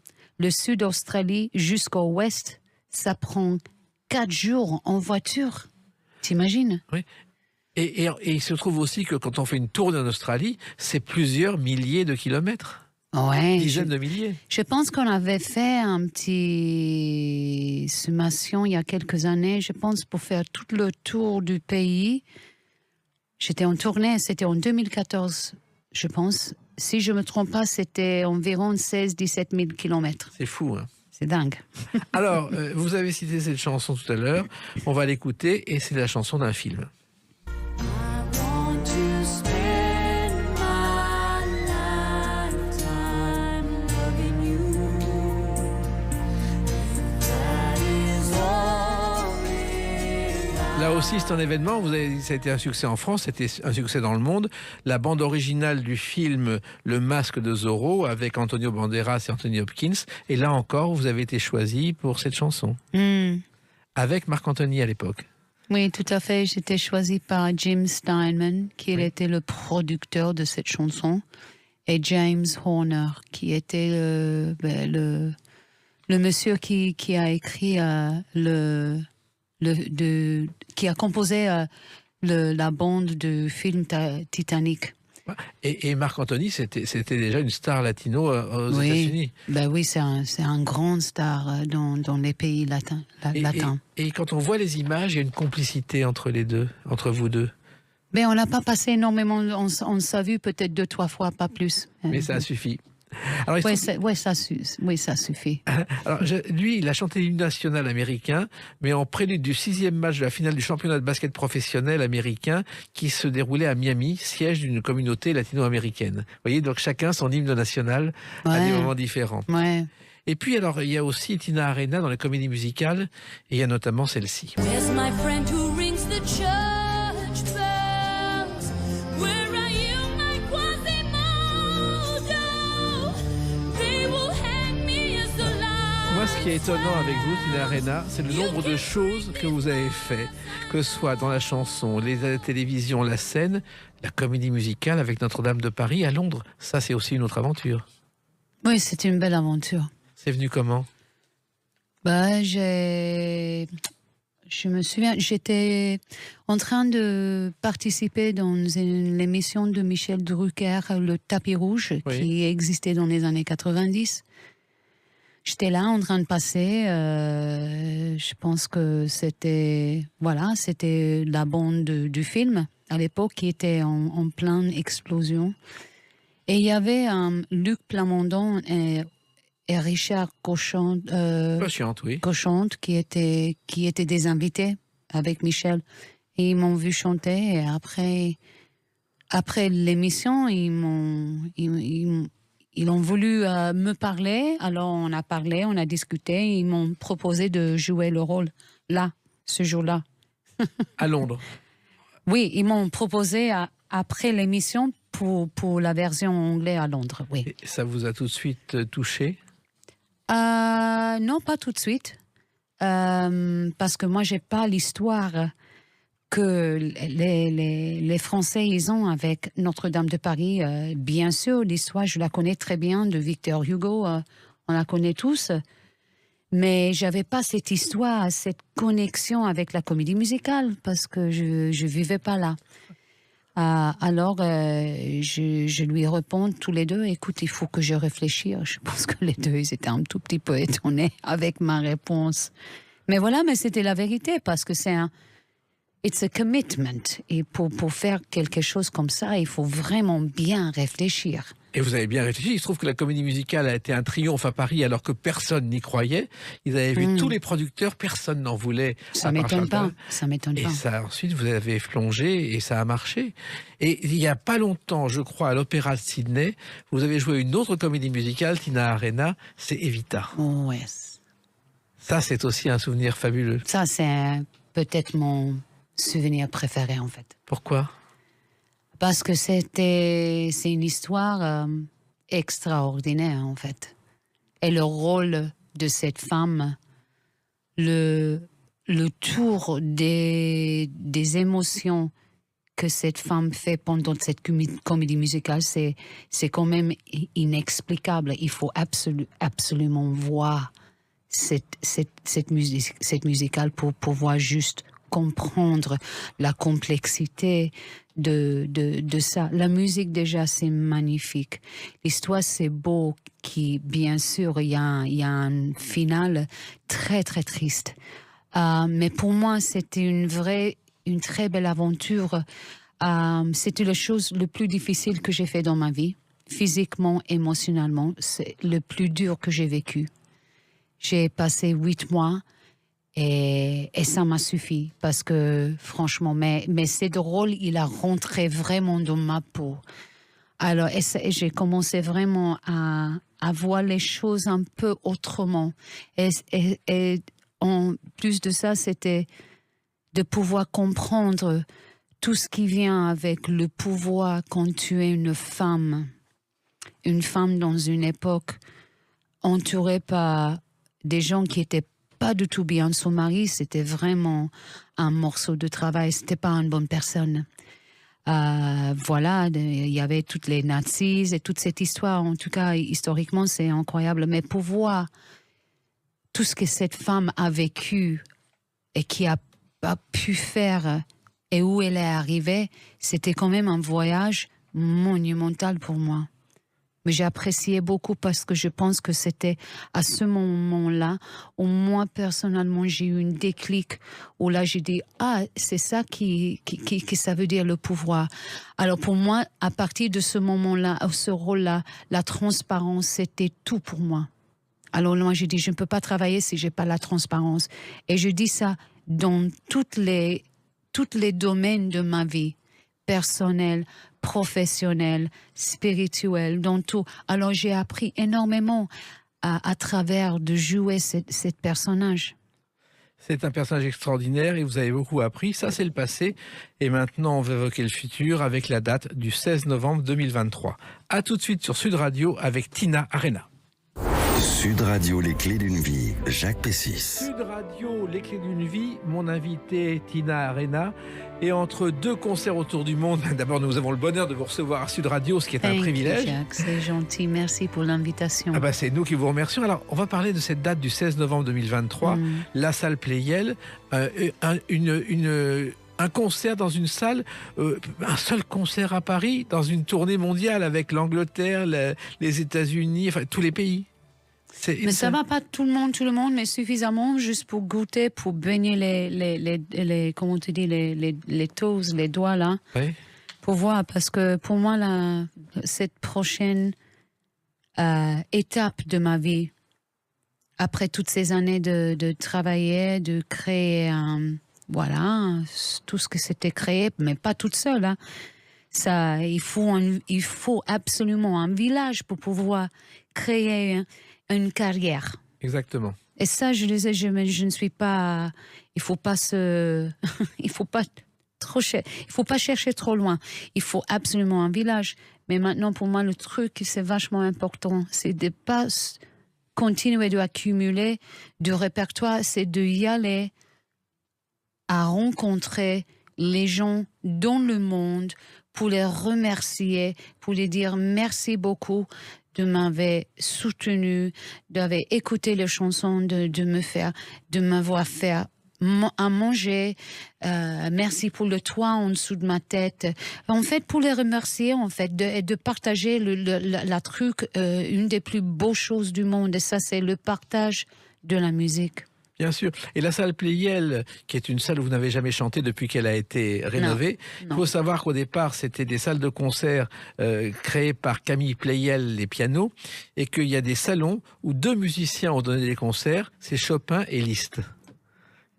Speaker 3: sud d'Australie jusqu'au ouest, ça prend 4 jours en voiture. T'imagines ?
Speaker 2: Oui. Et il se trouve aussi que quand on fait une tournée en Australie, c'est plusieurs milliers de kilomètres.
Speaker 3: Ouais,
Speaker 2: Dizaines de milliers.
Speaker 3: je pense qu'on avait fait un petit sommation il y a quelques années, je pense, pour faire tout le tour du pays. J'étais en tournée, c'était en 2014, je pense. Si je ne me trompe pas, c'était environ 16-17 000 kilomètres.
Speaker 2: C'est fou, hein.
Speaker 3: C'est dingue.
Speaker 2: Alors, vous avez cité cette chanson tout à l'heure. On va l'écouter et c'est la chanson d'un film.
Speaker 4: I want to spend my lifetime loving you. That is all in
Speaker 2: Là aussi, c'est un événement. Ça a été un succès en France, c'était un succès dans le monde. La bande originale du film Le Masque de Zorro avec Antonio Banderas et Anthony Hopkins. Et là encore, vous avez été choisi pour cette chanson. Avec Marc Anthony à l'époque.
Speaker 3: Oui, tout à fait. J'étais choisie par Jim Steinman, qui était le producteur de cette chanson, et James Horner, qui était le monsieur qui a écrit qui a composé la bande du film Titanic.
Speaker 2: Et Marc Anthony, c'était déjà une star latino aux États-Unis.
Speaker 3: Ben oui, c'est un grand star dans les pays latins.
Speaker 2: Et quand on voit les images, il y a une complicité entre les deux, entre vous deux.
Speaker 3: Mais on n'a pas passé énormément, on s'est vu peut-être 2-3 fois, pas plus.
Speaker 2: Mais ça suffit. Alors,
Speaker 3: ça suffit.
Speaker 2: Alors, lui, il a chanté l'hymne national américain, mais en prélude du 6e match de la finale du championnat de basket professionnel américain qui se déroulait à Miami, siège d'une communauté latino-américaine. Vous voyez, donc chacun son hymne national à des moments différents.
Speaker 3: Ouais.
Speaker 2: Et puis, alors, il y a aussi Tina Arena dans les comédies musicales, et il y a notamment celle-ci.
Speaker 4: Where's my friend who rings the church bells? Where are you, my Quasimodo? They will hang me as the light.
Speaker 2: Moi, ce qui est étonnant avec vous, Tina Arena, c'est le nombre de choses que vous avez fait, que ce soit dans la chanson, la télévision, la scène, la comédie musicale avec Notre-Dame de Paris à Londres. Ça, c'est aussi une autre aventure.
Speaker 3: Oui, c'est une belle aventure.
Speaker 2: C'est venu comment ?
Speaker 3: Je me souviens, j'étais en train de participer dans une émission de Michel Drucker, Le Tapis Rouge, qui existait dans les années 90. J'étais là en train de passer. Je pense que c'était la bande du film à l'époque qui était en pleine explosion. Et il y avait Luc Plamondon et Richard Cochante, qui étaient des invités avec Michel. Et ils m'ont vu chanter. Et après l'émission, ils ont voulu me parler. Alors on a parlé, on a discuté. Ils m'ont proposé de jouer le rôle là, ce jour-là.
Speaker 2: À Londres.
Speaker 3: Oui, ils m'ont proposé après l'émission pour la version anglaise à Londres. Oui.
Speaker 2: Et ça vous a tout de suite touché ?
Speaker 3: Non, pas tout de suite. Parce que moi, j'ai pas l'histoire que les Français ils ont avec Notre-Dame de Paris. Bien sûr, l'histoire, je la connais très bien de Victor Hugo. On la connaît tous. Mais j'avais pas cette histoire, cette connexion avec la comédie musicale parce que je vivais pas là. Alors, je lui réponds tous les deux, écoute, il faut que je réfléchisse. Je pense que les deux, ils étaient un tout petit peu étonnés avec ma réponse. Mais voilà, mais c'était la vérité parce que it's a commitment. Et pour faire quelque chose comme ça, il faut vraiment bien réfléchir.
Speaker 2: Et vous avez bien réfléchi. Il se trouve que la comédie musicale a été un triomphe à Paris alors que personne n'y croyait. Ils avaient vu tous les producteurs, personne n'en voulait.
Speaker 3: Ça m'étonne pas.
Speaker 2: Et ça, ensuite, vous avez plongé et ça a marché. Et il n'y a pas longtemps, je crois, à l'Opéra de Sydney, vous avez joué une autre comédie musicale, Tina Arena, c'est Evita.
Speaker 3: Oh, yes.
Speaker 2: Ça, c'est aussi un souvenir fabuleux.
Speaker 3: Ça, c'est peut-être mon souvenir préféré, en fait.
Speaker 2: Pourquoi ?
Speaker 3: Parce que c'est une histoire extraordinaire, en fait. Et le rôle de cette femme, le tour des émotions que cette femme fait pendant cette comédie musicale, c'est quand même inexplicable. Il faut absolument voir cette musicale pour voir juste comprendre la complexité de ça. La musique, déjà, c'est magnifique. L'histoire, c'est beau, qui, bien sûr, il y a un final très, très triste. Mais pour moi, c'était une très belle aventure. C'était la chose le plus difficile que j'ai fait dans ma vie, physiquement, émotionnellement. C'est le plus dur que j'ai vécu. J'ai passé 8 mois et ça m'a suffi parce que franchement, mais c'est drôle, il a rentré vraiment dans ma peau. Alors, et j'ai commencé vraiment à voir les choses un peu autrement. Et en plus de ça, c'était de pouvoir comprendre tout ce qui vient avec le pouvoir quand tu es une femme dans une époque entourée par des gens qui étaient pas du tout bien. Son mari, c'était vraiment un morceau de travail, c'était pas une bonne personne. Voilà, il y avait toutes les nazis et toute cette histoire. En tout cas, historiquement, c'est incroyable. Mais pour voir tout ce que cette femme a vécu et qui a pas pu faire et où elle est arrivée, c'était quand même un voyage monumental pour moi. Mais j'ai apprécié beaucoup parce que je pense que c'était à ce moment-là où moi, personnellement, j'ai eu une déclic où là, j'ai dit « Ah, c'est ça qui ça veut dire le pouvoir ». Alors pour moi, à partir de ce moment-là, ce rôle-là, la transparence, c'était tout pour moi. Alors moi, j'ai dit « Je ne peux pas travailler si j'ai pas la transparence ». Et je dis ça dans tous les domaines de ma vie, personnelle, professionnel, spirituel, dans tout. Alors j'ai appris énormément à travers de jouer cette personnage.
Speaker 2: C'est un personnage extraordinaire et vous avez beaucoup appris. Ça, c'est le passé. Et maintenant, on va évoquer le futur avec la date du 16 novembre 2023. À tout de suite sur Sud Radio avec Tina Arena.
Speaker 1: Sud Radio, les clés d'une vie, Jacques Pessis.
Speaker 2: Sud Radio, les clés d'une vie, mon invité Tina Arena. Et entre deux concerts autour du monde, d'abord nous avons le bonheur de vous recevoir à Sud Radio, ce qui est un privilège.
Speaker 3: Jacques, c'est gentil, merci pour l'invitation.
Speaker 2: Ah bah c'est nous qui vous remercions. Alors on va parler de cette date du 16 novembre 2023, la salle Pleyel, un concert dans une salle, un seul concert à Paris, dans une tournée mondiale avec l'Angleterre, les États-Unis, enfin tous les pays.
Speaker 3: Mais ça va pas tout le monde, mais suffisamment juste pour goûter, pour baigner les comment tu dis, les toes, les doigts là,
Speaker 2: Oui.
Speaker 3: pour voir, parce que pour moi cette prochaine étape de ma vie, après toutes ces années de travailler, de créer, voilà, tout ce que c'était créé, mais pas toute seule, hein. Ça, il faut absolument un village pour pouvoir créer une carrière.
Speaker 2: Exactement.
Speaker 3: Et ça, je disais, je ne suis pas. Il faut pas il faut pas chercher trop loin. Il faut absolument un village. Mais maintenant, pour moi, le truc, c'est vachement important. C'est de pas continuer d'accumuler du répertoire. C'est d'y aller à rencontrer les gens dans le monde pour les remercier, pour les dire merci beaucoup de m'avoir soutenu, d'avoir écouté les chansons, de m'avoir fait à manger. Merci pour le toit en dessous de ma tête. En fait, pour les remercier, en fait, de partager la truc, une des plus beaux choses du monde. Et ça, c'est le partage de la musique.
Speaker 2: Bien sûr. Et la salle Pleyel, qui est une salle où vous n'avez jamais chanté depuis qu'elle a été rénovée, il faut savoir qu'au départ, c'était des salles de concert créées par Camille Pleyel, les pianos, et qu'il y a des salons où 2 musiciens ont donné des concerts, c'est Chopin et Liszt.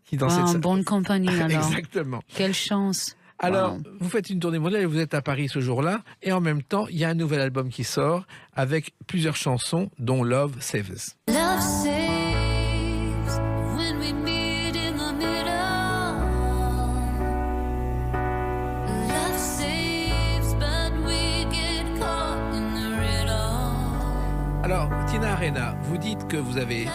Speaker 2: Qui dans cette salle...
Speaker 3: bonne compagnie alors.
Speaker 2: Exactement.
Speaker 3: Quelle chance.
Speaker 2: Alors, vous faites une tournée mondiale et vous êtes à Paris ce jour-là, et en même temps, il y a un nouvel album qui sort avec plusieurs chansons, dont Love Saves.
Speaker 4: Love saves when we meet in the middle. Love saves, but we get caught in the riddle.
Speaker 2: Alors, Tina Arena, vous dites que vous avez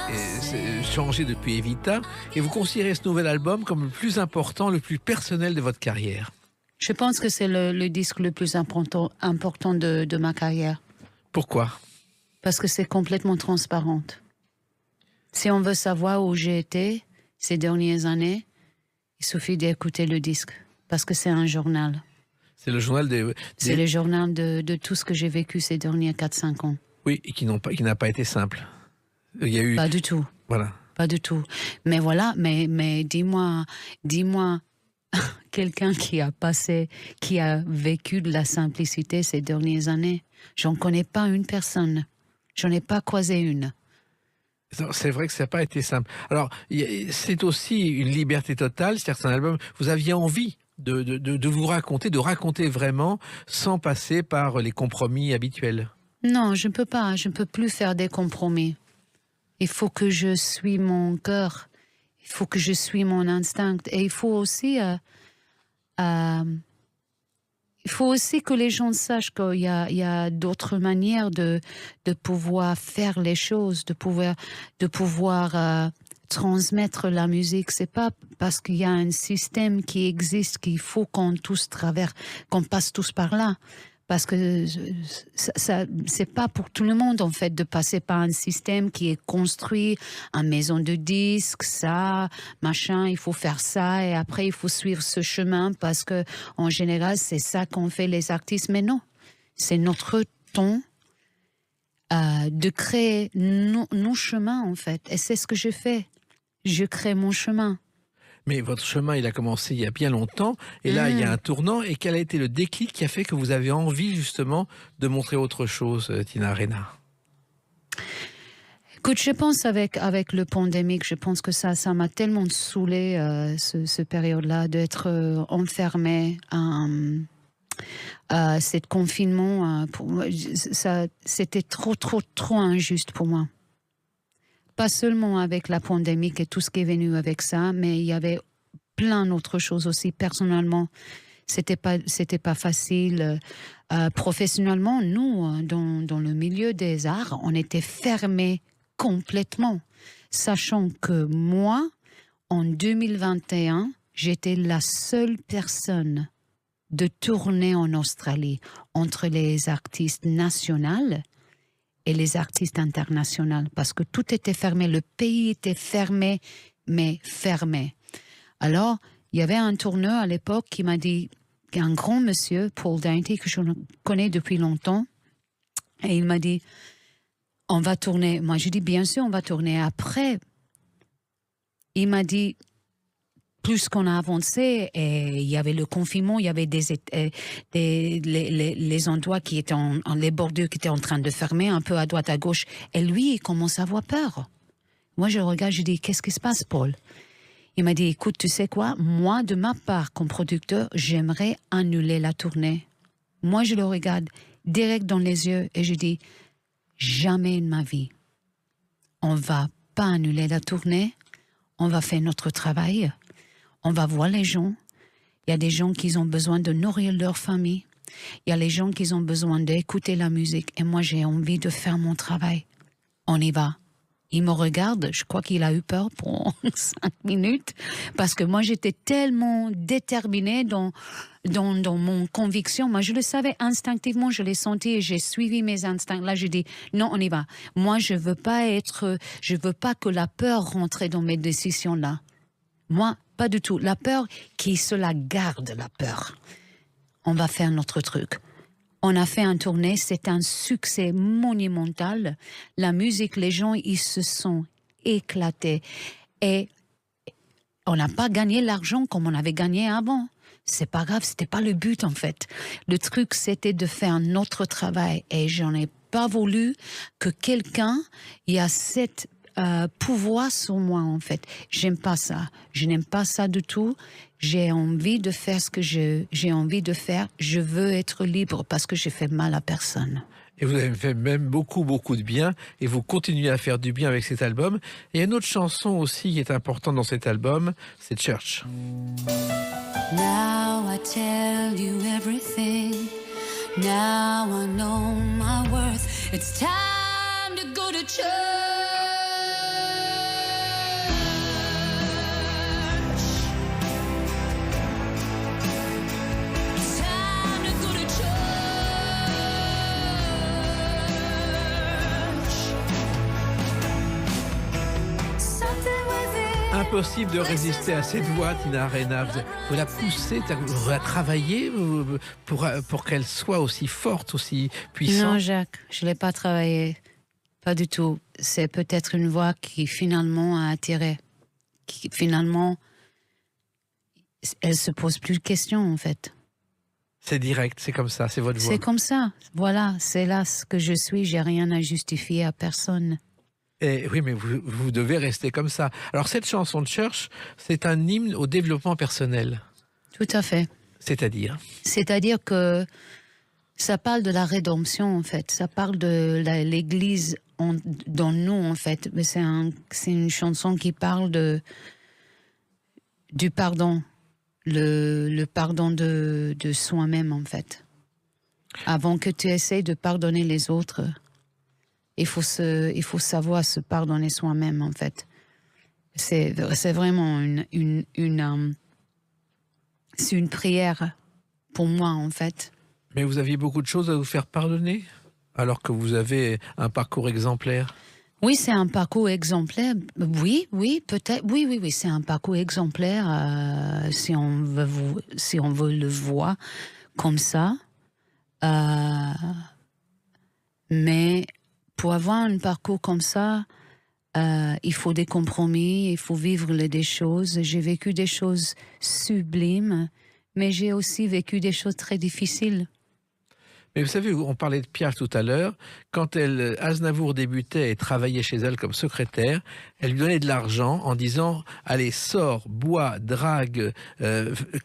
Speaker 2: changé depuis Evita et vous considérez ce nouvel album comme le plus important, le plus personnel de votre carrière.
Speaker 3: Je pense que c'est le disque le plus important de ma carrière.
Speaker 2: Pourquoi ?
Speaker 3: Parce que c'est complètement transparente. Si on veut savoir où j'ai été ces dernières années, Il suffit d'écouter le disque, parce que c'est un journal.
Speaker 2: C'est le journal
Speaker 3: C'est le journal de tout ce que j'ai vécu ces derniers 4-5 ans.
Speaker 2: Oui, et qui n'a pas été simple. Il y a eu...
Speaker 3: Pas du tout.
Speaker 2: Voilà.
Speaker 3: Pas du tout. Mais voilà, mais dis-moi, quelqu'un qui a vécu de la simplicité ces dernières années. J'en connais pas une personne. J'en ai pas croisé une.
Speaker 2: C'est vrai que ça n'a pas été simple. Alors, c'est aussi une liberté totale, c'est-à-dire que c'est un album, vous aviez envie de vous raconter, de raconter vraiment sans passer par les compromis habituels.
Speaker 3: Non, je peux pas. Je peux plus faire des compromis. Il faut que je suis mon cœur. Il faut que je suis mon instinct. Et il faut aussi que les gens sachent qu'il y a d'autres manières de pouvoir faire les choses, de pouvoir transmettre la musique. C'est pas parce qu'il y a un système qui existe qu'il faut qu'on passe tous par là. Parce que ça c'est pas pour tout le monde, en fait, de passer par un système qui est construit en maison de disques, ça, machin, il faut faire ça, et après il faut suivre ce chemin, parce que en général, c'est ça qu'ont fait les artistes. Mais non, c'est notre ton de créer nos chemins, en fait. Et c'est ce que je fais. Je crée mon chemin.
Speaker 2: Mais votre chemin, il a commencé il y a bien longtemps, et là, il y a un tournant. Et quel a été le déclic qui a fait que vous avez envie, justement, de montrer autre chose, Tina Arena?
Speaker 3: Écoute, je pense avec le pandémique, je pense que ça m'a tellement saoulé ce période-là d'être enfermée. Cet confinement, pour moi, c'était trop injuste pour moi. Pas seulement avec la pandémie et tout ce qui est venu avec ça, mais il y avait plein d'autres choses aussi. Personnellement, c'était pas facile. Professionnellement, nous, dans le milieu des arts, on était fermés complètement. Sachant que moi, en 2021, j'étais la seule personne de tourner en Australie entre les artistes nationaux et les artistes internationaux, parce que tout était fermé, le pays était fermé, mais fermé. Alors, il y avait un tourneur à l'époque qui m'a dit, un grand monsieur, Paul Dainty, que je connais depuis longtemps, et il m'a dit, on va tourner. Moi, je dis, bien sûr, on va tourner. Après, il m'a dit, plus qu'on a avancé, et il y avait le confinement, il y avait les endroits qui étaient les bordures qui étaient en train de fermer un peu à droite à gauche, et lui il commence à avoir peur. Moi je regarde, je dis, qu'est-ce qui se passe, Paul? Il m'a dit, écoute, tu sais quoi, moi de ma part comme producteur, j'aimerais annuler la tournée. Moi je le regarde direct dans les yeux et je dis, jamais de ma vie on va pas annuler la tournée, on va faire notre travail. On va voir les gens. Il y a des gens qui ont besoin de nourrir leur famille. Il y a les gens qui ont besoin d'écouter la musique. Et moi, j'ai envie de faire mon travail. On y va. Il me regarde. Je crois qu'il a eu peur pour 5 minutes. Parce que moi, j'étais tellement déterminée dans mon conviction. Moi, je le savais instinctivement. Je l'ai senti et j'ai suivi mes instincts. Là, je dis, non, on y va. Moi, je veux pas que la peur rentre dans mes décisions là. Moi, pas du tout. La peur, qui se la garde, la peur. On va faire notre truc. On a fait un tournée, c'est un succès monumental. La musique, les gens, ils se sont éclatés. Et on n'a pas gagné l'argent comme on avait gagné avant. C'est pas grave, c'était pas le but en fait. Le truc, c'était de faire notre travail. Et j'en ai pas voulu que quelqu'un, il y a cette pouvoir sur moi en fait. J'aime pas ça. Je n'aime pas ça du tout. J'ai envie de faire ce que j'ai envie de faire. Je veux être libre parce que j'ai fait mal à personne.
Speaker 2: Et vous avez fait même beaucoup de bien, et vous continuez à faire du bien avec cet album. Et il y a une autre chanson aussi qui est importante dans cet album, c'est Church.
Speaker 4: Now I tell you everything. Now I know my worth. It's time to go to church.
Speaker 2: Un impossible de résister à cette voix, Tina Arena. Vous la poussez, vous la travaillez pour qu'elle soit aussi forte, aussi puissante.
Speaker 3: Non, Jacques, je ne l'ai pas travaillé. Pas du tout. C'est peut-être une voix qui finalement a attiré. Qui finalement, elle se pose plus de questions en fait.
Speaker 2: C'est direct, c'est comme ça, c'est votre voix.
Speaker 3: C'est comme ça. Voilà, c'est là ce que je suis. J'ai rien à justifier à personne.
Speaker 2: Et oui, mais vous devez rester comme ça. Alors cette chanson de Church, c'est un hymne au développement personnel.
Speaker 3: Tout à fait.
Speaker 2: C'est-à-dire
Speaker 3: C'est-à-dire que ça parle de la rédemption, en fait. Ça parle de l'Église dans nous, en fait. Mais c'est une chanson qui parle du pardon. Le pardon de soi-même, en fait. Avant que tu essayes de pardonner les autres, il faut savoir se pardonner soi-même, en fait. C'est vraiment c'est une prière pour moi, en fait.
Speaker 2: Mais vous aviez beaucoup de choses à vous faire pardonner, alors que vous avez un parcours exemplaire.
Speaker 3: Oui, c'est un parcours exemplaire. Oui, peut-être. Oui, c'est un parcours exemplaire si on veut le voir comme ça. Mais pour avoir un parcours comme ça, il faut des compromis, il faut vivre des choses. J'ai vécu des choses sublimes, mais j'ai aussi vécu des choses très difficiles.
Speaker 2: Mais vous savez, on parlait de Piaf tout à l'heure. Quand Aznavour débutait et travaillait chez elle comme secrétaire, elle lui donnait de l'argent en disant « Allez, sors, bois, drague,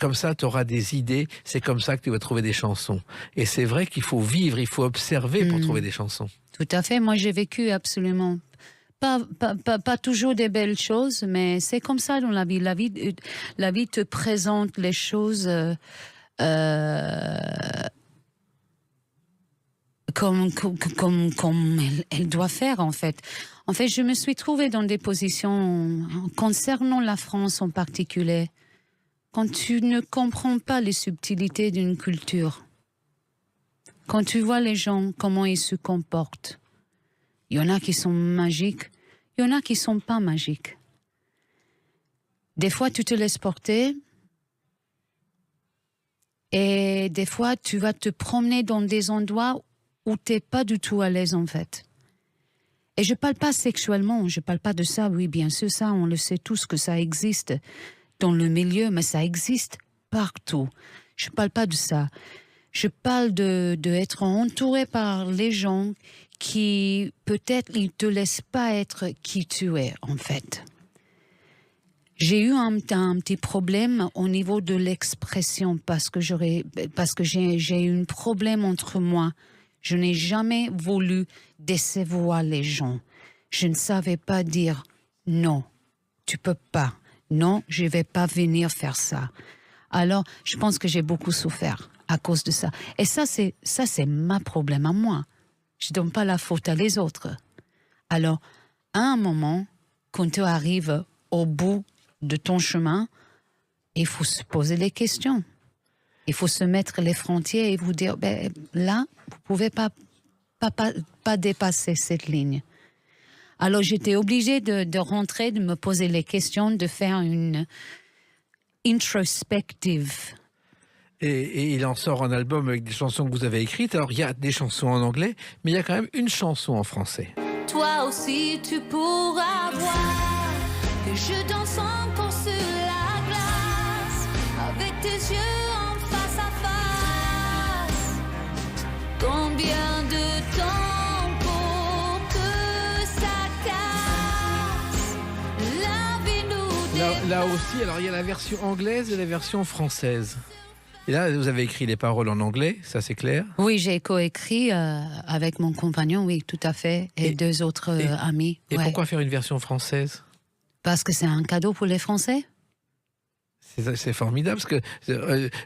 Speaker 2: comme ça tu auras des idées, c'est comme ça que tu vas trouver des chansons. » Et c'est vrai qu'il faut vivre, il faut observer pour trouver des chansons.
Speaker 3: Tout à fait, moi j'ai vécu absolument pas toujours des belles choses, mais c'est comme ça dans la vie. La vie te présente les choses comme elle doit faire, en fait. En fait, je me suis trouvée dans des positions concernant la France en particulier. Quand tu ne comprends pas les subtilités d'une culture, quand tu vois les gens, comment ils se comportent, il y en a qui sont magiques, il y en a qui sont pas magiques. Des fois, tu te laisses porter et des fois, tu vas te promener dans des endroits où tu n'es pas du tout à l'aise, en fait. Et je ne parle pas sexuellement, je ne parle pas de ça, oui, bien sûr, ça, on le sait tous que ça existe dans le milieu, mais ça existe partout. Je ne parle pas de ça. Je parle d'être entouré par les gens qui, peut-être, ils ne te laissent pas être qui tu es, en fait. J'ai eu un petit problème au niveau de l'expression parce que j'ai eu un problème entre moi. Je n'ai jamais voulu décevoir les gens. Je ne savais pas dire non, tu peux pas. Non, je ne vais pas venir faire ça. Alors, je pense que j'ai beaucoup souffert à cause de ça. Et ça, c'est ma problème à moi. Je ne donne pas la faute à les autres. Alors, à un moment, quand tu arrives au bout de ton chemin, il faut se poser les questions. Il faut se mettre les frontières et vous dire, là, vous ne pouvez pas dépasser cette ligne. Alors, j'étais obligée de rentrer, de me poser les questions, de faire une introspective.
Speaker 2: Et il en sort un album avec des chansons que vous avez écrites. Alors, il y a des chansons en anglais, mais il y a quand même une chanson en français.
Speaker 4: Toi aussi tu pourras voir que je danse encore sur la glace avec tes yeux en face à face. Combien de temps pour que ça casse? La vie nous
Speaker 2: Là aussi, alors il y a la version anglaise et la version française. Et là, vous avez écrit les paroles en anglais, ça c'est clair.
Speaker 3: Oui, j'ai coécrit avec mon compagnon, oui, tout à fait, et deux autres amis.
Speaker 2: Et
Speaker 3: ouais.
Speaker 2: pourquoi faire une version française?
Speaker 3: Parce que c'est un cadeau pour les Français.
Speaker 2: C'est formidable, parce que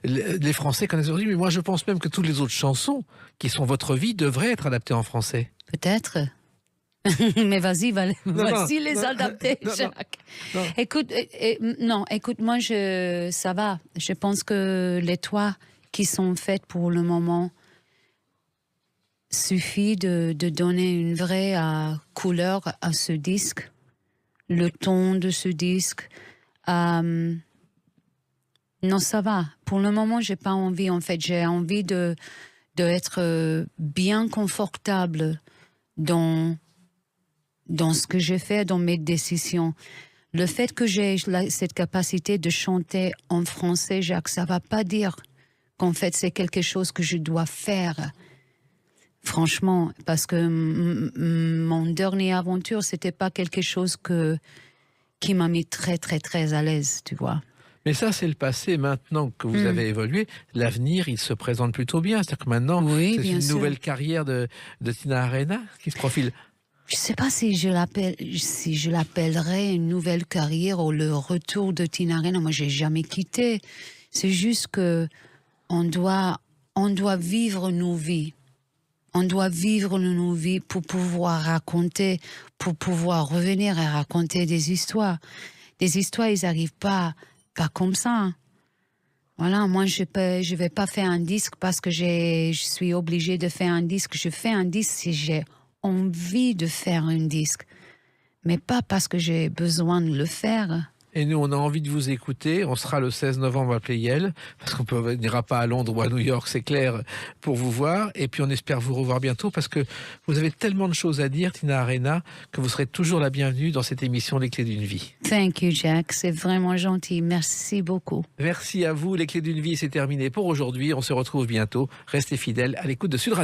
Speaker 2: les Français connaissent aujourd'hui, mais moi je pense même que toutes les autres chansons qui sont votre vie devraient être adaptées en français.
Speaker 3: Peut-être. Mais vas-y, vas-y les
Speaker 2: non,
Speaker 3: adapter,
Speaker 2: non,
Speaker 3: Jacques.
Speaker 2: non.
Speaker 3: Écoute, moi, ça va. Je pense que les toits qui sont faits pour le moment suffit de donner une vraie couleur à ce disque, le ton de ce disque, Non, ça va. Pour le moment, j'ai pas envie. En fait, j'ai envie de être bien confortable dans ce que je fais, dans mes décisions. Le fait que j'ai cette capacité de chanter en français, Jacques, ça va pas dire qu'en fait c'est quelque chose que je dois faire. Franchement, parce que mon dernière aventure, c'était pas quelque chose qui m'a mis très très très à l'aise, tu vois.
Speaker 2: Mais ça, c'est le passé. Maintenant que vous avez évolué, l'avenir, il se présente plutôt bien. C'est-à-dire que maintenant,
Speaker 3: Oui,
Speaker 2: c'est
Speaker 3: bien
Speaker 2: une
Speaker 3: sûr.
Speaker 2: nouvelle carrière de Tina Arena qui se profile.
Speaker 3: Je sais pas si je l'appellerais une nouvelle carrière ou le retour de Tina Arena. Moi, j'ai jamais quitté. C'est juste que on doit vivre nos vies. On doit vivre nos vies pour pouvoir raconter, pour pouvoir revenir et raconter des histoires. Des histoires, ils n'arrivent pas comme ça. Voilà, moi, je vais pas faire un disque parce que je suis obligée de faire un disque. Je fais un disque si j'ai envie de faire un disque, mais pas parce que j'ai besoin de le faire.
Speaker 2: Et nous, on a envie de vous écouter. On sera le 16 novembre à Playel, parce qu'on n'ira pas à Londres ou à New York, c'est clair, pour vous voir. Et puis, on espère vous revoir bientôt, parce que vous avez tellement de choses à dire, Tina Arena, que vous serez toujours la bienvenue dans cette émission Les Clés d'une vie.
Speaker 3: Thank you, Jack. C'est vraiment gentil. Merci beaucoup.
Speaker 2: Merci à vous. Les Clés d'une vie, c'est terminé pour aujourd'hui. On se retrouve bientôt. Restez fidèles à l'écoute de Sud Radio.